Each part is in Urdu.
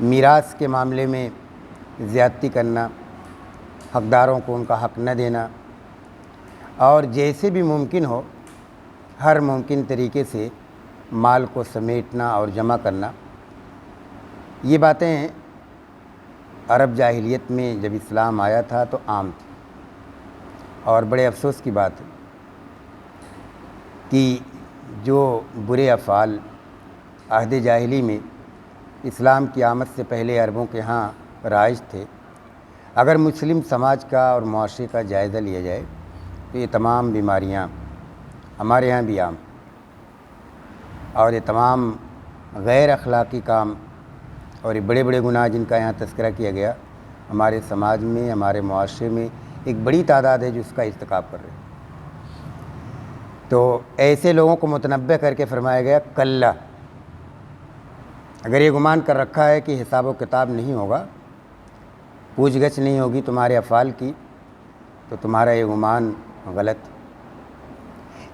میراث کے معاملے میں زیادتی کرنا، حقداروں کو ان کا حق نہ دینا، اور جیسے بھی ممکن ہو ہر ممکن طریقے سے مال کو سمیٹنا اور جمع کرنا، یہ باتیں عرب جاہلیت میں جب اسلام آیا تھا تو عام تھی۔ اور بڑے افسوس کی بات ہے کہ جو برے افعال عہد جاہلی میں اسلام کی آمد سے پہلے عربوں کے ہاں رائج تھے، اگر مسلم سماج کا اور معاشرے کا جائزہ لیا جائے تو یہ تمام بیماریاں ہمارے یہاں بھی عام، اور یہ تمام غیر اخلاقی کام اور یہ بڑے بڑے گناہ جن کا یہاں تذکرہ کیا گیا، ہمارے سماج میں، ہمارے معاشرے میں ایک بڑی تعداد ہے جو اس کا ارتکاب کر رہے ہیں۔ تو ایسے لوگوں کو متنبہ کر کے فرمایا گیا کلا، اگر یہ گمان کر رکھا ہے کہ حساب و کتاب نہیں ہوگا، پوچھ گچھ نہیں ہوگی تمہارے افعال کی، تو تمہارا یہ گمان غلط۔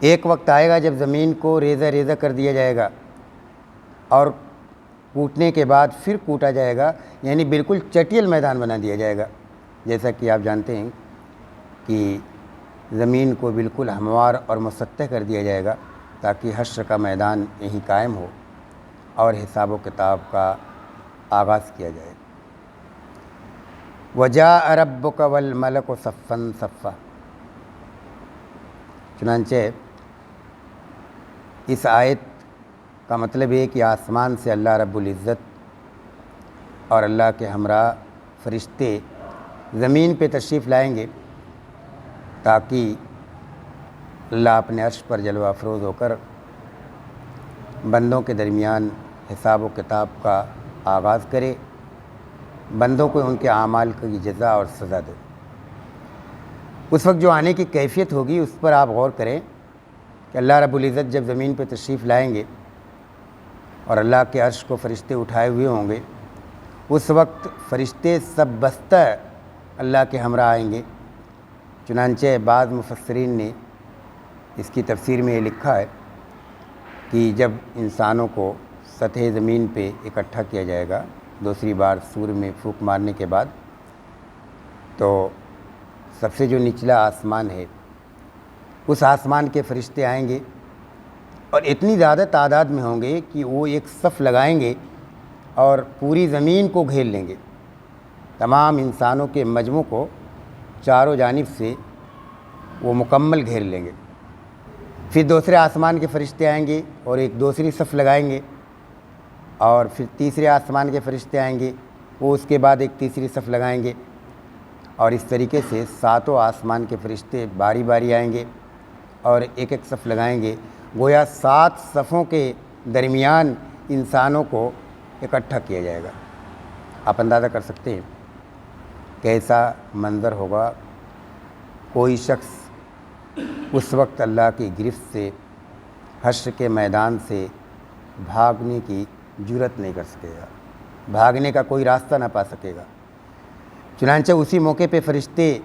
ایک وقت آئے گا جب زمین کو ریزہ ریزہ کر دیا جائے گا اور کوٹنے کے بعد پھر کوٹا جائے گا، یعنی بالکل چٹیل میدان بنا دیا جائے گا۔ جیسا کہ آپ جانتے ہیں کہ زمین کو بالکل ہموار اور مسطح کر دیا جائے گا تاکہ حشر کا میدان یہیں قائم ہو اور حساب و کتاب کا آغاز کیا جائے۔ وَجَاءَ رَبُّكَ وَالْمَلَكُ صَفًّا صَفًّا، چنانچہ اس آیت کا مطلب ہے کہ آسمان سے اللہ رب العزت اور اللہ کے ہمراہ فرشتے زمین پہ تشریف لائیں گے تاکہ اللہ اپنے عرش پر جلوہ افروز ہو کر بندوں کے درمیان حساب و کتاب کا آغاز کرے، بندوں کو ان کے اعمال کی جزا اور سزا دے۔ اس وقت جو آنے کی کیفیت ہوگی اس پر آپ غور کریں کہ اللہ رب العزت جب زمین پہ تشریف لائیں گے اور اللہ کے عرش کو فرشتے اٹھائے ہوئے ہوں گے، اس وقت فرشتے سب بستہ اللہ کے ہمراہ آئیں گے۔ چنانچہ بعض مفسرین نے اس کی تفسیر میں یہ لکھا ہے کہ جب انسانوں کو سطح زمین پہ اکٹھا کیا جائے گا دوسری بار سور میں پھونک مارنے کے بعد، تو سب سے جو نچلا آسمان ہے اس آسمان کے فرشتے آئیں گے اور اتنی زیادہ تعداد میں ہوں گے کہ وہ ایک صف لگائیں گے اور پوری زمین کو گھیر لیں گے، تمام انسانوں کے مجموع کو چاروں جانب سے وہ مکمل گھیر لیں گے۔ پھر دوسرے آسمان کے فرشتے آئیں گے اور ایک دوسری صف لگائیں گے، اور پھر تیسرے آسمان کے فرشتے آئیں گے، وہ اس کے بعد ایک تیسری صف لگائیں گے، اور اس طریقے سے ساتوں آسمان کے فرشتے باری باری آئیں گے اور ایک ایک صف لگائیں گے، گویا 7 صفوں کے درمیان انسانوں کو اکٹھا کیا جائے گا۔ آپ اندازہ کر سکتے ہیں کیسا منظر ہوگا۔ کوئی شخص اس وقت اللہ کی گرفت سے، حشر کے میدان سے بھاگنے کی جرأت نہیں کر سکے گا، بھاگنے کا کوئی راستہ نہ پا سکے گا۔ چنانچہ اسی موقع پہ فرشتے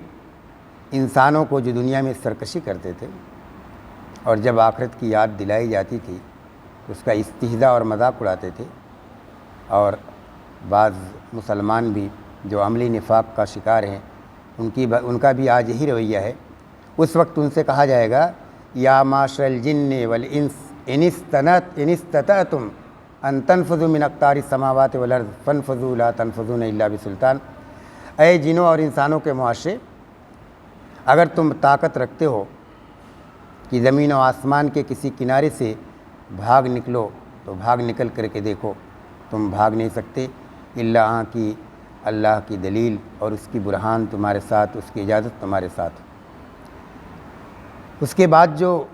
انسانوں کو جو دنیا میں سرکشی کرتے تھے اور جب آخرت کی یاد دلائی جاتی تھی تو اس کا استہزاء اور مذاق اڑاتے تھے، اور بعض مسلمان بھی جو عملی نفاق کا شکار ہیں ان کا بھی آج یہی رویہ ہے۔ اس وقت ان سے کہا جائے گا یا معاشر الجن والانس ان استطعتم ان تنفذوا من اقطار السماوات والارض فانفذوا لا تنفذون الا بسلطان، اے جنوں اور انسانوں کے معاشرے، اگر تم طاقت رکھتے ہو کہ زمین و آسمان کے کسی کنارے سے بھاگ نکلو تو بھاگ نکل کر کے دیکھو، تم بھاگ نہیں سکتے الا ہاں کی اللہ کی دلیل اور اس کی برہان تمہارے ساتھ، اس کی اجازت تمہارے ساتھ۔ اس کے بعد جو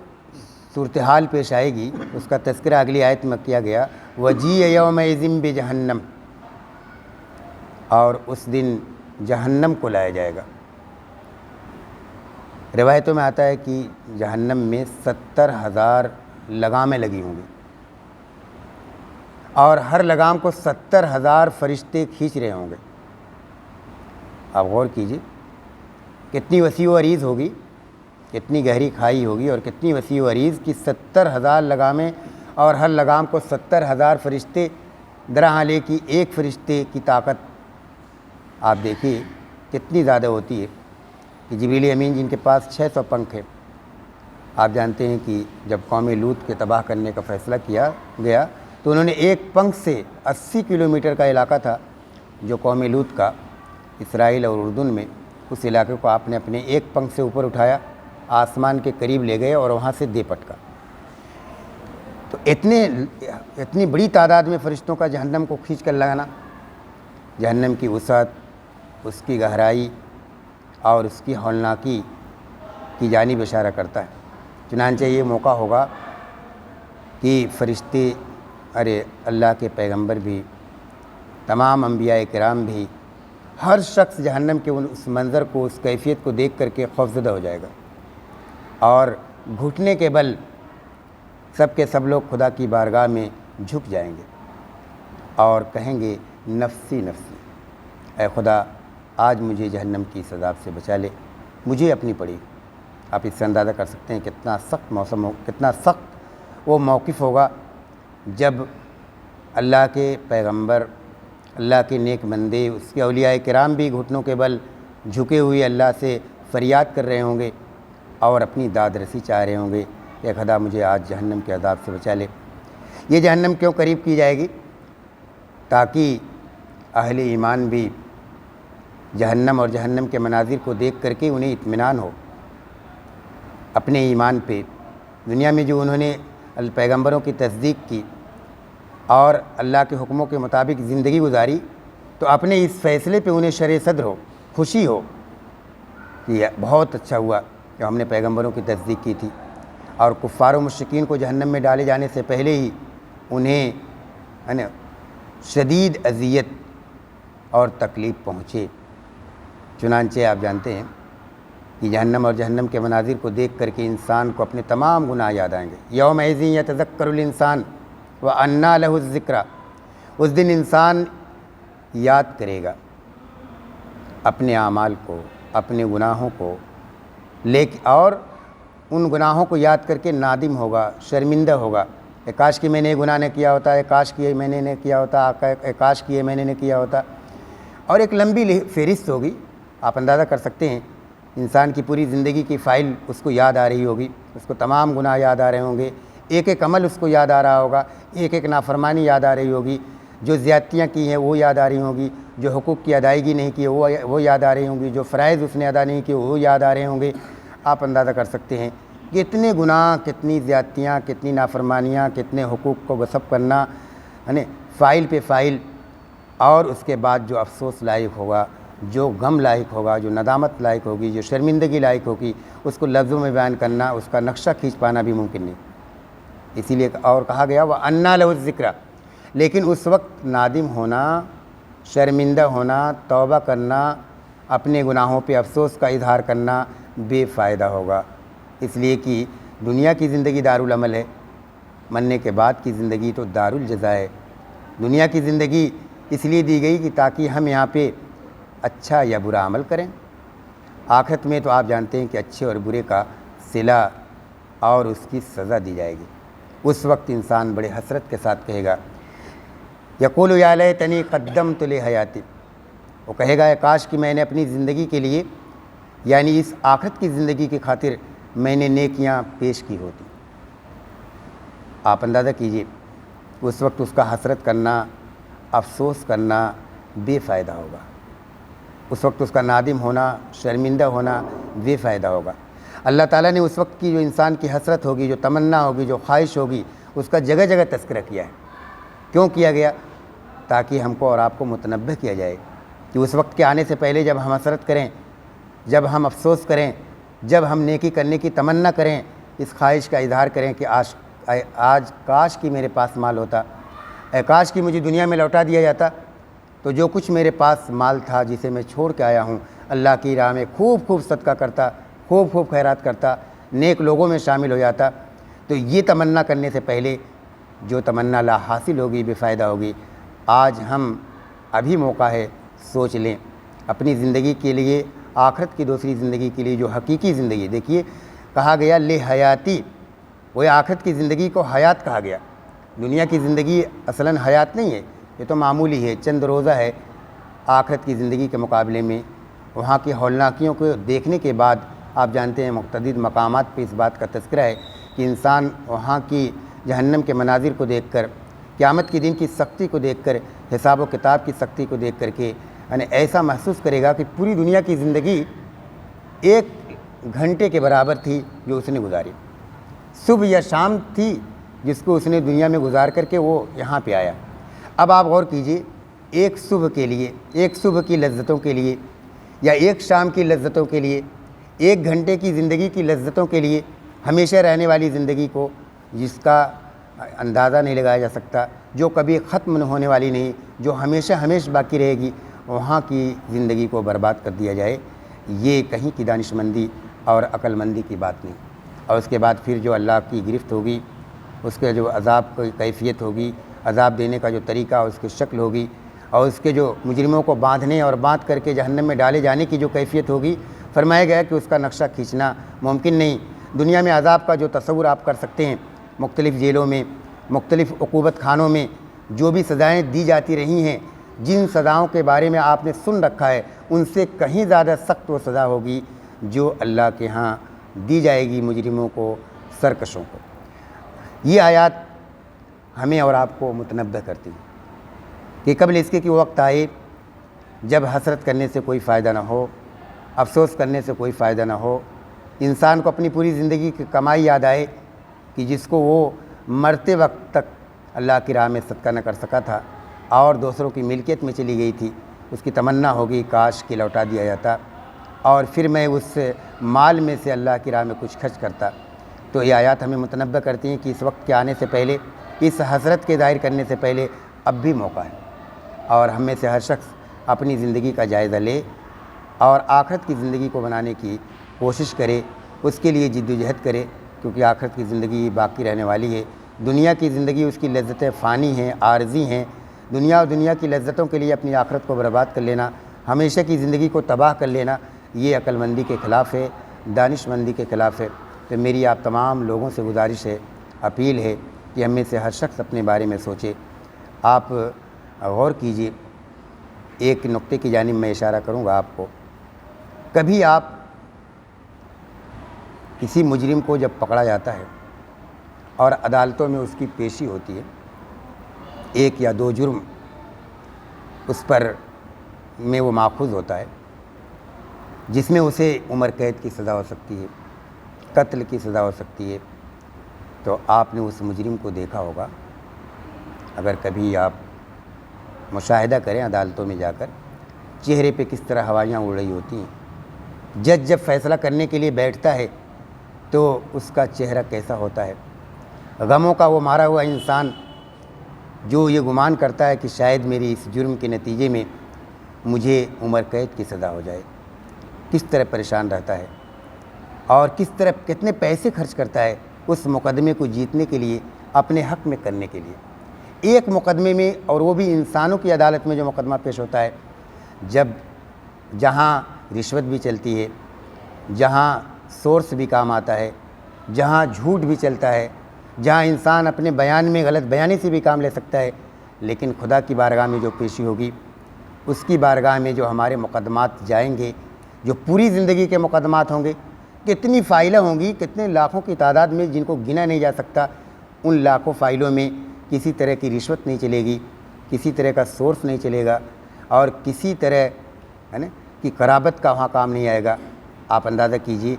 صورتحال پیش آئے گی اس کا تذکرہ اگلی آیت میں کیا گیا، وَجِیَ یَوْمَئِذٍ بِجَہَنَّمَ، اور اس دن جہنم کو لایا جائے گا۔ روایتوں میں آتا ہے کہ جہنم میں 70,000 لگامیں لگی ہوں گی اور ہر لگام کو 70,000 فرشتے کھینچ رہے ہوں گے۔ آپ غور کیجیے کتنی وسیع و عریض ہوگی، کتنی گہری کھائی ہوگی اور کتنی وسیع و عریض کی 70,000 لگامیں، اور ہر لگام کو 70,000 فرشتے درحال کی ایک فرشتے کی طاقت آپ دیکھیے کتنی زیادہ ہوتی ہے کہ جبریل امین جن کے پاس 600 پنکھ ہیں. آپ جانتے ہیں کہ جب قوم لوط کے تباہ کرنے کا فیصلہ کیا گیا تو انہوں نے ایک پنکھ سے 80 کلومیٹر کا علاقہ تھا جو قوم لوط کا اسرائیل اور اردن میں، اس علاقے کو آپ نے اپنے ایک پنکھ سے اوپر اٹھایا، آسمان کے قریب لے گئے اور وہاں سے دے پٹکا. تو اتنی بڑی تعداد میں فرشتوں کا جہنم کو کھینچ کر لگانا، جہنم کی وسعت، اس کی گہرائی اور اس کی ہولناکی کی جانب اشارہ کرتا ہے. چنانچہ یہ موقع ہوگا کہ فرشتے، اللہ کے پیغمبر بھی، تمام انبیاء کرام بھی، ہر شخص جہنم کے اس منظر کو، اس کیفیت کو دیکھ کر کے خوفزدہ ہو جائے گا اور گھٹنے کے بل سب کے سب لوگ خدا کی بارگاہ میں جھک جائیں گے اور کہیں گے نفسی نفسی، اے خدا آج مجھے جہنم کی اس عذاب سے بچا لے، مجھے اپنی پڑی. آپ اس سے اندازہ کر سکتے ہیں کتنا سخت موسم ہو، کتنا سخت وہ موقف ہوگا جب اللہ کے پیغمبر، اللہ کے نیک بندے، اس کے اولیاء کرام بھی گھٹنوں کے بل جھکے ہوئے اللہ سے فریاد کر رہے ہوں گے اور اپنی داد رسی چاہ رہے ہوں گے کہ خدا مجھے آج جہنم کے عذاب سے بچا لے. یہ جہنم کیوں قریب کی جائے گی؟ تاکہ اہل ایمان بھی جہنم اور جہنم کے مناظر کو دیکھ کر کے انہیں اطمینان ہو اپنے ایمان پہ. دنیا میں جو انہوں نے پیغمبروں کی تصدیق کی اور اللہ کے حکموں کے مطابق زندگی گزاری، تو اپنے اس فیصلے پہ انہیں شرح صدر ہو، خوشی ہو کہ بہت اچھا ہوا کہ ہم نے پیغمبروں کی تصدیق کی تھی. اور کفار و مشرکین کو جہنم میں ڈالے جانے سے پہلے ہی انہیں شدید اذیت اور تکلیف پہنچے. چنانچہ آپ جانتے ہیں کہ جہنم اور جہنم کے مناظر کو دیکھ کر کے انسان کو اپنے تمام گناہ یاد آئیں گے. یومئذ یتذکر الانسان وانیٰ لہ الذکریٰ، اس دن انسان یاد کرے گا اپنے اعمال کو، اپنے گناہوں کو، اور ان گناہوں کو یاد کر کے نادم ہوگا، شرمندہ ہوگا. کاش کہ میں نے یہ گناہ نہ کیا ہوتا، کاش کہ میں نے نہ کیا ہوتا، کاش کہ میں نے نہ کیا ہوتا. اور ایک لمبی فہرست ہوگی. آپ اندازہ کر سکتے ہیں انسان کی پوری زندگی کی فائل اس کو یاد آ رہی ہوگی، اس کو تمام گناہ یاد آ رہے ہوں گے، ایک ایک عمل اس کو یاد آ رہا ہوگا، ایک ایک نافرمانی یاد آ رہی ہوگی، جو زیادتیاں کی ہیں وہ یاد آ رہی ہوں گی، جو حقوق کی ادائیگی نہیں کی وہ یاد آ رہی ہوں گی، جو فرائض اس نے ادا نہیں کیے وہ یاد آ رہے ہوں گے. آپ اندازہ کر سکتے ہیں کہ اتنے گناہ، کتنی زیادتیاں، کتنی نافرمانیاں، کتنے حقوق کو غصب کرنا، فائل پہ فائل. اور اس کے بعد جو افسوس لائق ہوگا، جو غم لائق ہوگا، جو ندامت لائق ہوگی، جو شرمندگی لائق ہوگی، اس کو لفظوں میں بیان کرنا، اس کا نقشہ کھینچ پانا بھی ممکن نہیں. اسی لیے اور کہا گیا وَأَنَّىٰ لَهُ الذِّكْرَىٰ. لیکن اس وقت نادم ہونا، شرمندہ ہونا، توبہ کرنا، اپنے گناہوں پہ افسوس کا اظہار کرنا بے فائدہ ہوگا. اس لیے کہ دنیا کی زندگی دارالعمل ہے، مرنے کے بعد کی زندگی تو دارالجزا ہے. دنیا کی زندگی اس لیے دی گئی کہ تاکہ ہم یہاں پہ اچھا یا برا عمل کریں. آخرت میں تو آپ جانتے ہیں کہ اچھے اور برے کا صلہ اور اس کی سزا دی جائے گی. اس وقت انسان بڑے حسرت کے ساتھ کہے گا یقول یا لیتنی قدمت لحیاتی، وہ کہے گا کاش کہ میں نے اپنی زندگی کے لیے، یعنی اس آخرت کی زندگی کی خاطر میں نے نیکیاں پیش کی ہوتی. آپ اندازہ کیجئے اس وقت اس کا حسرت کرنا، افسوس کرنا بے فائدہ ہوگا. اس وقت اس کا نادم ہونا، شرمندہ ہونا بے فائدہ ہوگا. اللہ تعالیٰ نے اس وقت کی جو انسان کی حسرت ہوگی، جو تمنا ہوگی، جو خواہش ہوگی، اس کا جگہ جگہ تذکرہ کیا ہے. کیوں کیا گیا؟ تاکہ ہم کو اور آپ کو متنبہ کیا جائے کہ اس وقت کے آنے سے پہلے جب ہم حسرت کریں، جب ہم افسوس کریں، جب ہم نیکی کرنے کی تمنا کریں، اس خواہش کا اظہار کریں کہ آج کاش کہ میرے پاس مال ہوتا، کاش کہ مجھے دنیا میں لوٹا دیا جاتا تو جو کچھ میرے پاس مال تھا جسے میں چھوڑ کے آیا ہوں، اللہ کی راہ میں خوب صدقہ کرتا، خوب خیرات کرتا، نیک لوگوں میں شامل ہو جاتا. تو یہ تمنا کرنے سے پہلے جو تمنا لا حاصل ہوگی، بے فائدہ ہوگی. آج ہم ابھی موقع ہے، سوچ لیں اپنی زندگی کے لیے، آخرت کی دوسری زندگی کے لیے جو حقیقی زندگی. دیکھیے کہا گیا لے حیاتی، وہ آخرت کی زندگی کو حیات کہا گیا. دنیا کی زندگی اصلاً حیات نہیں ہے، یہ تو معمولی ہے، چند روزہ ہے۔ آخرت کی زندگی کے مقابلے میں وہاں کی ہولناکیوں کو دیکھنے کے بعد آپ جانتے ہیں متعدد مقامات پہ اس بات کا تذکرہ ہے کہ انسان وہاں کی جہنم کے مناظر کو دیکھ کر، قیامت کے دن کی سختی کو دیکھ کر، حساب و کتاب کی سختی کو دیکھ کر کے یعنی ایسا محسوس کرے گا کہ پوری دنیا کی زندگی 1 گھنٹے کے برابر تھی جو اس نے گزاری، صبح یا شام تھی جس کو اس نے دنیا میں گزار کر کے وہ یہاں پہ آیا۔ اب آپ غور کیجئے، ایک صبح کے لیے، ایک صبح کی لذتوں کے لیے یا ایک شام کی لذتوں کے لیے، 1 گھنٹے کی زندگی کی لذتوں کے لیے، ہمیشہ رہنے والی زندگی کو جس کا اندازہ نہیں لگایا جا سکتا، جو کبھی ختم ہونے والی نہیں، جو ہمیشہ ہمیشہ باقی رہے گی، وہاں کی زندگی کو برباد کر دیا جائے، یہ کہیں کی دانش مندی اور عقل مندی کی بات نہیں۔ اور اس کے بعد پھر جو اللہ کی گرفت ہوگی، اس کے جو عذاب کی کیفیت ہوگی، عذاب دینے کا جو طریقہ اس کی شکل ہوگی، اور اس کے جو مجرموں کو باندھنے اور باندھ کر کے جہنم میں ڈالے جانے کی جو کیفیت ہوگی، فرمایا گیا کہ اس کا نقشہ کھینچنا ممکن نہیں۔ دنیا میں عذاب کا جو تصور آپ کر سکتے ہیں، مختلف جیلوں میں، مختلف عقوبت خانوں میں جو بھی سزائیں دی جاتی رہی ہیں، جن سزاؤں کے بارے میں آپ نے سن رکھا ہے، ان سے کہیں زیادہ سخت وہ سزا ہوگی جو اللہ کے ہاں دی جائے گی مجرموں کو، سرکشوں کو۔ یہ آیات ہمیں اور آپ کو متنبہ کرتی ہیں کہ قبل اس کے کہ وقت آئے جب حسرت کرنے سے کوئی فائدہ نہ ہو، افسوس کرنے سے کوئی فائدہ نہ ہو، انسان کو اپنی پوری زندگی کی کمائی یاد آئے کہ جس کو وہ مرتے وقت تک اللہ کی راہ میں صدقہ نہ کر سکا تھا اور دوسروں کی ملکیت میں چلی گئی تھی، اس کی تمنا ہوگی کاش کہ لوٹا دیا جاتا اور پھر میں اس مال میں سے اللہ کی راہ میں کچھ خرچ کرتا۔ تو یہ آیات ہمیں متنبہ کرتی ہیں کہ اس وقت کے آنے سے پہلے، اس حسرت کے ظاہر کرنے سے پہلے اب بھی موقع ہے، اور ہم میں سے ہر شخص اپنی زندگی کا جائزہ لے اور آخرت کی زندگی کو بنانے کی کوشش کرے، اس کے لیے جد و جہد کرے، کیونکہ آخرت کی زندگی باقی رہنے والی ہے۔ دنیا کی زندگی، اس کی لذتیں فانی ہیں، عارضی ہیں۔ دنیا اور دنیا کی لذتوں کے لیے اپنی آخرت کو برباد کر لینا، ہمیشہ کی زندگی کو تباہ کر لینا، یہ عقل مندی کے خلاف ہے، دانش مندی کے خلاف ہے۔ تو میری آپ تمام لوگوں سے گزارش ہے، اپیل ہے کہ ہم میں سے ہر شخص اپنے بارے میں سوچے۔ آپ غور کیجئے، ایک نقطے کی جانب میں اشارہ کروں گا آپ کو۔ کبھی آپ کسی مجرم کو جب پکڑا جاتا ہے اور عدالتوں میں اس کی پیشی ہوتی ہے، 1 یا 2 جرم اس پر میں وہ ماخوذ ہوتا ہے، جس میں اسے عمر قید کی سزا ہو سکتی ہے، قتل کی سزا ہو سکتی ہے، تو آپ نے اس مجرم کو دیکھا ہوگا۔ اگر کبھی آپ مشاہدہ کریں عدالتوں میں جا کر، چہرے پہ کس طرح ہوائیاں اڑ رہی ہوتی ہیں۔ جج جب فیصلہ کرنے کے لیے بیٹھتا ہے تو اس کا چہرہ کیسا ہوتا ہے۔ غموں کا وہ مارا ہوا انسان جو یہ گمان کرتا ہے کہ شاید میری اس جرم کے نتیجے میں مجھے عمر قید کی سزا ہو جائے، کس طرح پریشان رہتا ہے اور کس طرح کتنے پیسے خرچ کرتا ہے اس مقدمے کو جیتنے کے لیے، اپنے حق میں کرنے کے لیے۔ ایک مقدمے میں، اور وہ بھی انسانوں کی عدالت میں جو مقدمہ پیش ہوتا ہے، جہاں رشوت بھی چلتی ہے، جہاں سورس بھی کام آتا ہے، جہاں جھوٹ بھی چلتا ہے، جہاں انسان اپنے بیان میں غلط بیانی سے بھی کام لے سکتا ہے، لیکن خدا کی بارگاہ میں جو پیشی ہوگی، اس کی بارگاہ میں جو ہمارے مقدمات جائیں گے، جو پوری زندگی کے مقدمات ہوں گے، کتنی فائلیں ہوں گی، کتنے لاکھوں کی تعداد میں جن کو گنا نہیں جا سکتا، ان لاکھوں فائلوں میں کسی طرح کی رشوت نہیں چلے گی، کسی طرح کا سورس نہیں چلے گا، اور کسی طرح ہے نا کہ قرابت کا وہاں کام نہیں آئے گا۔ آپ اندازہ کیجئے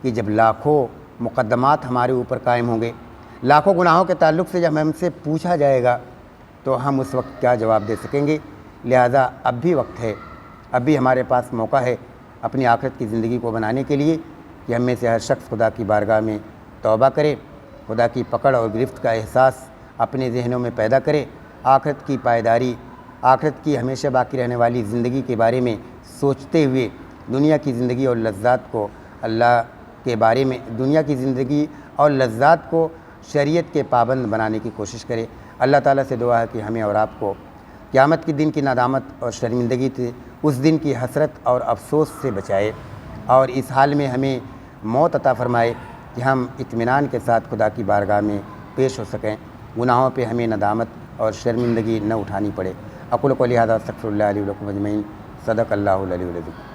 کہ جب لاکھوں مقدمات ہمارے اوپر قائم ہوں گے، لاکھوں گناہوں کے تعلق سے جب ہم سے پوچھا جائے گا تو ہم اس وقت کیا جواب دے سکیں گے۔ لہذا اب بھی وقت ہے، اب بھی ہمارے پاس موقع ہے اپنی آخرت کی زندگی کو بنانے کے لیے کہ ہم میں سے ہر شخص خدا کی بارگاہ میں توبہ کرے، خدا کی پکڑ اور گرفت کا احساس اپنے ذہنوں میں پیدا کرے، آخرت کی پائیداری، آخرت کی ہمیشہ باقی رہنے والی زندگی کے بارے میں سوچتے ہوئے دنیا کی زندگی اور لذات کو اللہ کے بارے میں، دنیا کی زندگی اور لذات کو شریعت کے پابند بنانے کی کوشش کرے۔ اللہ تعالیٰ سے دعا ہے کہ ہمیں اور آپ کو قیامت کے دن کی ندامت اور شرمندگی سے، اس دن کی حسرت اور افسوس سے بچائے، اور اس حال میں ہمیں موت عطا فرمائے کہ ہم اطمینان کے ساتھ خدا کی بارگاہ میں پیش ہو سکیں، گناہوں پہ ہمیں ندامت اور شرمندگی نہ اٹھانی پڑے۔ اقول قولی ھذا استغفر اللہ لی ولکم اجمعین۔ صدق اللہ العلی العظیم۔